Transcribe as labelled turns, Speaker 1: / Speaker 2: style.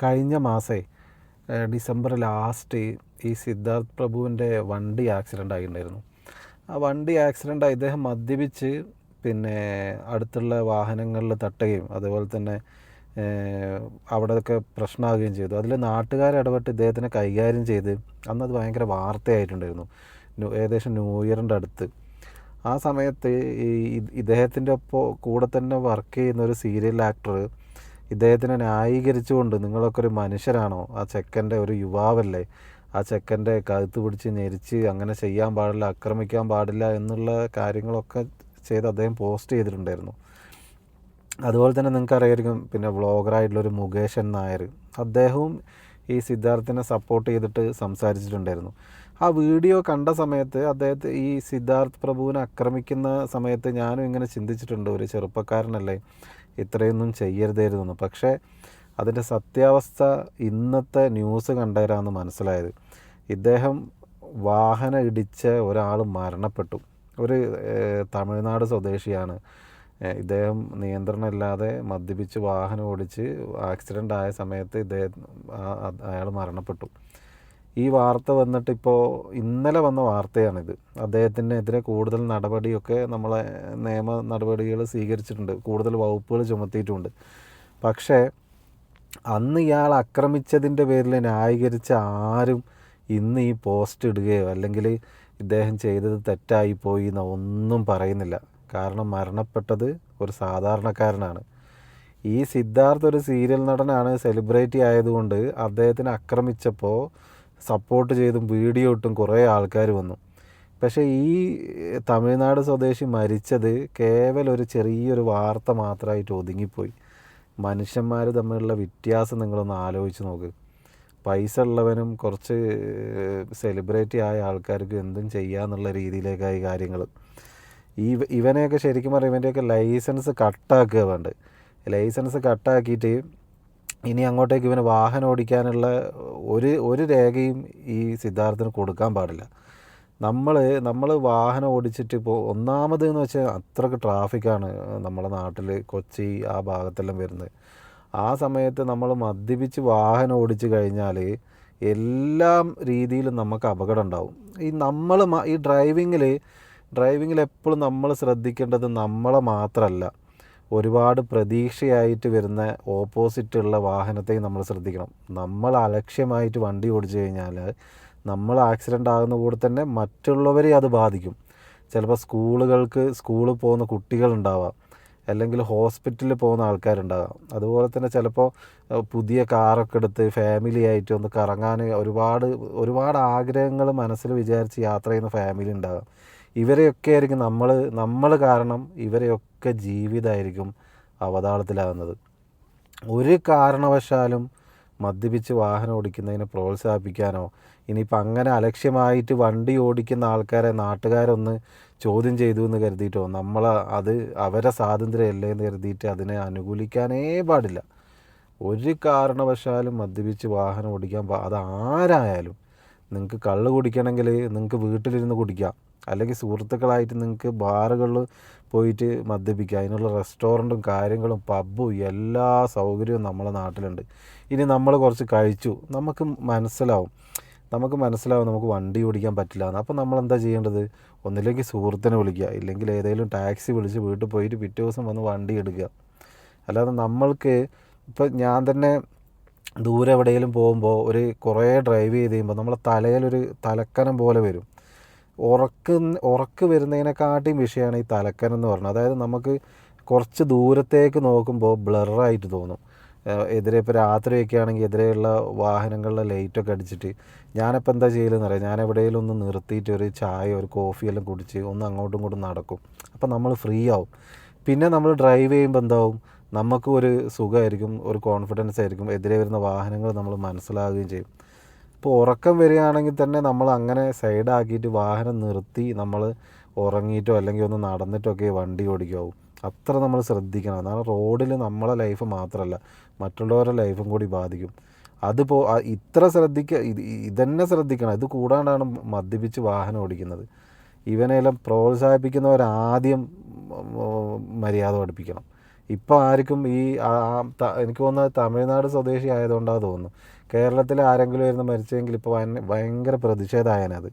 Speaker 1: കഴിഞ്ഞ മാസേ December last ഈ സിദ്ധാർത്ഥ് പ്രഭുവിൻ്റെ വണ്ടി ആക്സിഡൻ്റ് ആയിട്ടുണ്ടായിരുന്നു. ആ വണ്ടി ആക്സിഡൻ്റ് ഇദ്ദേഹം മദ്യപിച്ച് പിന്നെ അടുത്തുള്ള വാഹനങ്ങളിൽ തട്ടുകയും അതുപോലെ തന്നെ അവിടെയൊക്കെ പ്രശ്നമാവുകയും ചെയ്തു. അതിൽ നാട്ടുകാരിടപെട്ട് ഇദ്ദേഹത്തിനെ കൈകാര്യം ചെയ്ത് അന്നത് ഭയങ്കര വാർത്തയായിട്ടുണ്ടായിരുന്നു. ഏകദേശം ന്യൂ ഇയറിൻ്റെ അടുത്ത്. ആ സമയത്ത് ഈ ഇദ്ദേഹത്തിൻ്റെ കൂടെ തന്നെ വർക്ക് ചെയ്യുന്ന ഒരു സീരിയൽ ആക്ടർ ഇദ്ദേഹത്തിനെ ന്യായീകരിച്ചുകൊണ്ട്, നിങ്ങളൊക്കെ ഒരു മനുഷ്യരാണോ, ആ ചെക്കൻ്റെ ഒരു യുവാവല്ലേ, ആ ചെക്കൻ്റെ കഴുത്ത് പിടിച്ച് ഞെരിച്ച് അങ്ങനെ ചെയ്യാൻ പാടില്ല, ആക്രമിക്കാൻ പാടില്ല എന്നുള്ള കാര്യങ്ങളൊക്കെ ചെയ്ത് അദ്ദേഹം പോസ്റ്റ് ചെയ്തിട്ടുണ്ടായിരുന്നു. അതുപോലെ തന്നെ നിങ്ങൾക്കറിയായിരിക്കും, പിന്നെ വ്ളോഗറായിട്ടുള്ളൊരു മുകേഷൻ നായർ, അദ്ദേഹവും ഈ സിദ്ധാർത്ഥിനെ സപ്പോർട്ട് ചെയ്തിട്ട് സംസാരിച്ചിട്ടുണ്ടായിരുന്നു. ആ വീഡിയോ കണ്ട സമയത്ത് അദ്ദേഹത്തെ ഈ സിദ്ധാർത്ഥ് പ്രഭുവിനെ ആക്രമിക്കുന്ന സമയത്ത് ഞാനും ഇങ്ങനെ ചിന്തിച്ചിട്ടുണ്ട്, ഒരു ചെറുപ്പക്കാരനല്ലേ, ഇത്രയൊന്നും ചെയ്യരുതായിരുന്നു. പക്ഷേ അതിൻ്റെ സത്യാവസ്ഥ ഇന്നത്തെ ന്യൂസ് കണ്ടവരാണ് മനസ്സിലായത്. ഇദ്ദേഹം വാഹനം ഇടിച്ച ഒരാൾ മരണപ്പെട്ടു. ഒരു തമിഴ്നാട് സ്വദേശിയാണ്. ഇദ്ദേഹം നിയന്ത്രണമില്ലാതെ മദ്യപിച്ച് വാഹനം ഓടിച്ച് ആക്സിഡൻ്റ് ആയ സമയത്ത് അയാൾ മരണപ്പെട്ടു. ഈ വാർത്ത വന്നിട്ടിപ്പോൾ ഇന്നലെ വന്ന വാർത്തയാണിത്. അദ്ദേഹത്തിനെതിരെ കൂടുതൽ നടപടിയൊക്കെ നമ്മളെ നിയമ നടപടികൾ സ്വീകരിച്ചിട്ടുണ്ട്, കൂടുതൽ വകുപ്പുകൾ ചുമത്തിയിട്ടുമുണ്ട്. പക്ഷേ അന്ന് ഇയാൾ ആക്രമിച്ചതിൻ്റെ പേരിൽ ന്യായീകരിച്ച ആരും ഇന്ന് ഈ പോസ്റ്റ് ഇടുകയോ അല്ലെങ്കിൽ ഇദ്ദേഹം ചെയ്തത് തെറ്റായിപ്പോയി എന്നോ ഒന്നും പറയുന്നില്ല. കാരണം മരണപ്പെട്ടത് ഒരു സാധാരണക്കാരനാണ്. ഈ സിദ്ധാർത്ഥ് ഒരു സീരിയൽ നടനാണ്, സെലിബ്രിറ്റി ആയതുകൊണ്ട് അദ്ദേഹത്തിനെ ആക്രമിച്ചപ്പോൾ സപ്പോർട്ട് ചെയ്തും വീഡിയോ ഇട്ടും കുറേ ആൾക്കാർ വന്നു. പക്ഷേ ഈ തമിഴ്നാട് സ്വദേശി മരിച്ചത് കേവലം ഒരു ചെറിയൊരു വാർത്ത മാത്രമായിട്ട് ഒതുങ്ങിപ്പോയി. മനുഷ്യന്മാർ തമ്മിലുള്ള വ്യത്യാസം നിങ്ങളൊന്ന് ആലോചിച്ച് നോക്ക്. പൈസ ഉള്ളവനും കുറച്ച് സെലിബ്രിറ്റി ആയ ആൾക്കാർക്ക് എന്തും ചെയ്യാന്നുള്ള രീതിയിലേക്കായി കാര്യങ്ങൾ. ഇവനെയൊക്കെ ശരിക്കും പറയുമ്പോൾ ഇവൻ്റെയൊക്കെ ലൈസൻസ് കട്ടാക്കുക വേണ്ട. ലൈസൻസ് കട്ടാക്കിയിട്ട് ഇനി അങ്ങോട്ടേക്ക് ഇവന് വാഹനം ഓടിക്കാനുള്ള ഒരു രേഖയും ഈ സിദ്ധാർത്ഥിന് കൊടുക്കാൻ പാടില്ല. നമ്മൾ വാഹനം ഓടിച്ചിട്ട് ഇപ്പോൾ ഒന്നാമത് എന്ന് വെച്ചാൽ അത്രയ്ക്ക് ട്രാഫിക്കാണ് നമ്മുടെ നാട്ടിൽ, കൊച്ചി ആ ഭാഗത്തെല്ലാം വരുന്നത്. ആ സമയത്ത് നമ്മൾ മദ്യപിച്ച് വാഹനം ഓടിച്ചു കഴിഞ്ഞാൽ എല്ലാ രീതിയിലും നമുക്ക് അപകടം ഉണ്ടാവും. ഈ ഡ്രൈവിങ്ങിൽ എപ്പോഴും നമ്മൾ ശ്രദ്ധിക്കേണ്ടത് നമ്മളെ മാത്രമല്ല, ഒരുപാട് പ്രതീക്ഷയായിട്ട് വരുന്ന ഓപ്പോസിറ്റുള്ള വാഹനത്തെയും നമ്മൾ ശ്രദ്ധിക്കണം. നമ്മൾ അലക്ഷ്യമായിട്ട് വണ്ടി ഓടിച്ചു കഴിഞ്ഞാൽ നമ്മൾ ആക്സിഡൻ്റ് ആകുന്ന കൂടെ തന്നെ മറ്റുള്ളവരെ അത് ബാധിക്കും. ചിലപ്പോൾ സ്കൂളിൽ പോകുന്ന കുട്ടികളുണ്ടാവാം, അല്ലെങ്കിൽ ഹോസ്പിറ്റലിൽ പോകുന്ന ആൾക്കാരുണ്ടാകാം. അതുപോലെ തന്നെ ചിലപ്പോൾ പുതിയ കാറൊക്കെ എടുത്ത് ഫാമിലി ആയിട്ട് ഒന്ന് കറങ്ങാൻ ഒരുപാട് ആഗ്രഹങ്ങൾ മനസ്സിൽ വിചാരിച്ച് യാത്ര ചെയ്യുന്ന ഫാമിലി ഉണ്ടാകാം. ഇവരെയൊക്കെ ആയിരിക്കും നമ്മൾ കാരണം ഇവരെയൊക്കെ ജീവിതമായിരിക്കും അവതാളത്തിലാകുന്നത്. ഒരു കാരണവശാലും മദ്യപിച്ച് വാഹനം ഓടിക്കുന്നതിനെ പ്രോത്സാഹിപ്പിക്കാനോ ഇനിയിപ്പോൾ അങ്ങനെ അലക്ഷ്യമായിട്ട് വണ്ടി ഓടിക്കുന്ന ആൾക്കാരെ നാട്ടുകാരൊന്ന് ചോദ്യം ചെയ്തു എന്ന് കരുതിയിട്ടോ അത് അവരെ സ്വാതന്ത്ര്യമല്ലേ എന്ന് കരുതിയിട്ട് അതിനെ അനുകൂലിക്കാനേ പാടില്ല. ഒരു കാരണവശാലും മദ്യപിച്ച് വാഹനം ഓടിക്കാൻ അതാരായാലും. നിങ്ങൾക്ക് കള്ള് കുടിക്കണമെങ്കിൽ നിങ്ങൾക്ക് വീട്ടിലിരുന്ന് കുടിക്കാം, അല്ലെങ്കിൽ സുഹൃത്തുക്കളായിട്ട് നിങ്ങൾക്ക് ബാറുകളിൽ പോയിട്ട് മദ്യപിക്കുക. അതിനുള്ള റെസ്റ്റോറൻറ്റും കാര്യങ്ങളും പബ്ബും എല്ലാ സൗകര്യവും നമ്മളെ നാട്ടിലുണ്ട്. ഇനി നമ്മൾ കുറച്ച് കഴിച്ചു, നമുക്ക് മനസ്സിലാവും നമുക്ക് വണ്ടി ഓടിക്കാൻ പറ്റില്ല എന്ന്. അപ്പോൾ നമ്മളെന്താ ചെയ്യേണ്ടത്? ഒന്നില്ലെങ്കിൽ സുഹൃത്തിനെ വിളിക്കുക, ഇല്ലെങ്കിൽ ഏതെങ്കിലും ടാക്സി വിളിച്ച് വീട്ടിൽ പോയിട്ട് പിറ്റേ ദിവസം വന്ന് വണ്ടി എടുക്കുക. അല്ലാതെ നമ്മൾക്ക് ഇപ്പോൾ ഞാൻ തന്നെ ദൂരെ എവിടെയെങ്കിലും പോകുമ്പോൾ കുറേ ഡ്രൈവ് ചെയ്ത് കഴിയുമ്പോൾ നമ്മളെ തലയിലൊരു തലക്കനം പോലെ വരും. ഉറക്ക് വരുന്നതിനെക്കാട്ടിയും വിഷയമാണ് ഈ തലക്കനം എന്ന് പറഞ്ഞത്. അതായത് നമുക്ക് കുറച്ച് ദൂരത്തേക്ക് നോക്കുമ്പോൾ ബ്ലറായിട്ട് തോന്നും. എതിരെ ഇപ്പോൾ രാത്രിയൊക്കെ ആണെങ്കിൽ എതിരെയുള്ള വാഹനങ്ങളിലെ ലൈറ്റൊക്കെ അടിച്ചിട്ട് ഞാനിപ്പോൾ എന്താ ചെയ്യലെന്ന് അറിയാം, ഞാൻ എവിടെയെങ്കിലും ഒന്ന് നിർത്തിയിട്ട് ഒരു ചായ ഒരു കോഫിയെല്ലാം കുടിച്ച് ഒന്ന് അങ്ങോട്ടും ഇങ്ങോട്ടും നടക്കും. അപ്പോൾ നമ്മൾ ഫ്രീ ആവും. പിന്നെ നമ്മൾ ഡ്രൈവ് ചെയ്യുമ്പോൾ എന്താവും, നമുക്ക് ഒരു സുഖമായിരിക്കും, ഒരു കോൺഫിഡൻസ് ആയിരിക്കും, എതിരെ വരുന്ന വാഹനങ്ങൾ നമ്മൾ മനസ്സിലാവുകയും ചെയ്യും. ഇപ്പോൾ ഉറക്കം വരികയാണെങ്കിൽ തന്നെ നമ്മൾ അങ്ങനെ സൈഡാക്കിയിട്ട് വാഹനം നിർത്തി നമ്മൾ ഉറങ്ങിയിട്ടോ അല്ലെങ്കിൽ ഒന്ന് നടന്നിട്ടൊക്കെ വണ്ടി ഓടിക്കാവും. അത്ര നമ്മൾ ശ്രദ്ധിക്കണം. എന്നാൽ റോഡിൽ നമ്മളെ ലൈഫ് മാത്രമല്ല മറ്റുള്ളവരുടെ ലൈഫും കൂടി ബാധിക്കും. അതിപ്പോൾ ഇതന്നെ ശ്രദ്ധിക്കണം. ഇത് കൂടാണ്ടാണ് മദ്യപിച്ച് വാഹനം ഓടിക്കുന്നത്. ഇവനെല്ലാം പ്രോത്സാഹിപ്പിക്കുന്നവരാദ്യം മര്യാദ പഠിപ്പിക്കണം. ഇപ്പോൾ ആർക്കും എനിക്ക് തോന്നുന്നത് തമിഴ്നാട് സ്വദേശി ആയതുകൊണ്ടാണ് തോന്നുന്നു. കേരളത്തിൽ ആരെങ്കിലും ആയിരുന്നു മരിച്ചെങ്കിൽ ഇപ്പോൾ ഭയങ്കര പ്രതിഷേധമായനത്.